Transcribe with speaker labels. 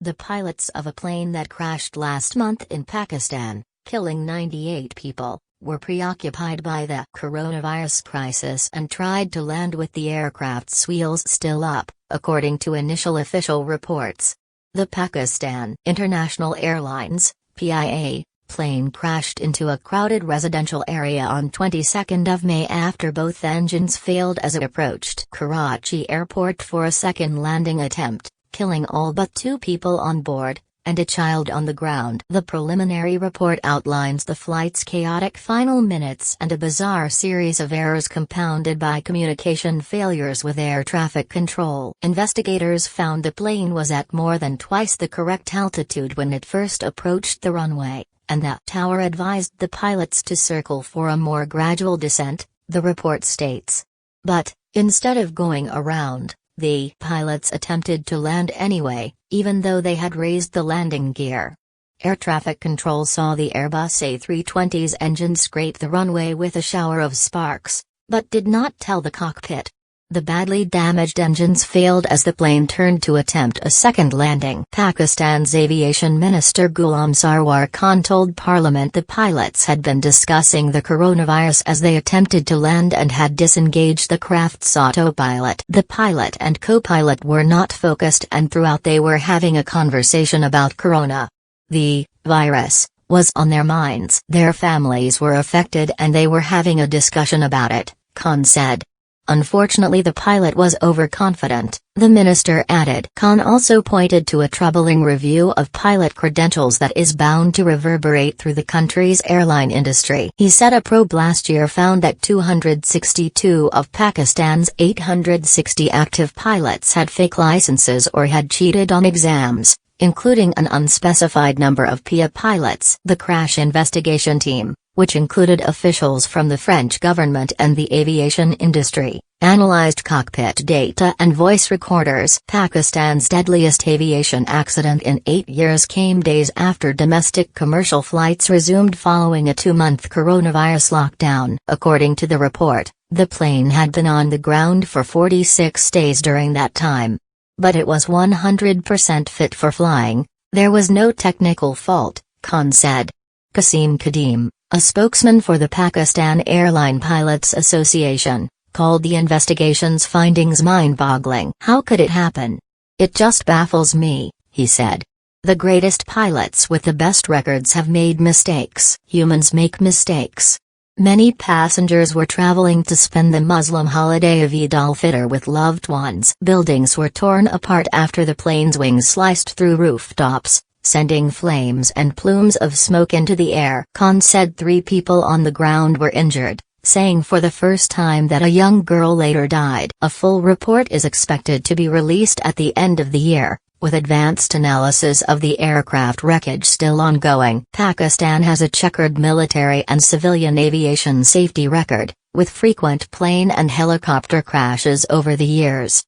Speaker 1: The pilots of a plane that crashed last month in Pakistan, killing 98 people, were preoccupied by the coronavirus crisis and tried to land with the aircraft's wheels still up, according to initial official reports. The Pakistan International Airlines (PIA) plane crashed into a crowded residential area on 22nd of May after both engines failed as it approached Karachi airport for a second landing attempt, killing all but 2 people on board, and a child on the ground. The preliminary report outlines the flight's chaotic final minutes and a bizarre series of errors compounded by communication failures with air traffic control. Investigators found the plane was at more than twice the correct altitude when it first approached the runway, and that tower advised the pilots to circle for a more gradual descent, the report states. But, instead of going around, the pilots attempted to land anyway, even though they had raised the landing gear. Air traffic control saw the Airbus A320's engine scrape the runway with a shower of sparks, but did not tell the cockpit. The badly damaged engines failed as the plane turned to attempt a second landing. Pakistan's aviation minister Ghulam Sarwar Khan told Parliament the pilots had been discussing the coronavirus as they attempted to land and had disengaged the craft's autopilot. The pilot and co-pilot were not focused, and throughout they were having a conversation about corona. The virus was on their minds. Their families were affected and they were having a discussion about it, Khan said. Unfortunately, the pilot was overconfident, the minister added. Khan also pointed to a troubling review of pilot credentials that is bound to reverberate through the country's airline industry. He said a probe last year found that 262 of Pakistan's 860 active pilots had fake licenses or had cheated on exams, including an unspecified number of PIA pilots. The crash investigation team, which included officials from the French government and the aviation industry, analyzed cockpit data and voice recorders. Pakistan's deadliest aviation accident in 8 years came days after domestic commercial flights resumed following a 2-month coronavirus lockdown. According to the report, the plane had been on the ground for 46 days during that time. But it was 100% fit for flying. There was no technical fault, Khan said. Qasim Kadim, a spokesman for the Pakistan Airline Pilots Association, called the investigation's findings mind-boggling. How could it happen? It just baffles me, he said. The greatest pilots with the best records have made mistakes. Humans make mistakes. Many passengers were traveling to spend the Muslim holiday of Eid al-Fitr with loved ones. Buildings were torn apart after the plane's wings sliced through rooftops, sending flames and plumes of smoke into the air. Khan said 3 people on the ground were injured, saying for the first time that a young girl later died. A full report is expected to be released at the end of the year, with advanced analysis of the aircraft wreckage still ongoing. Pakistan has a checkered military and civilian aviation safety record, with frequent plane and helicopter crashes over the years.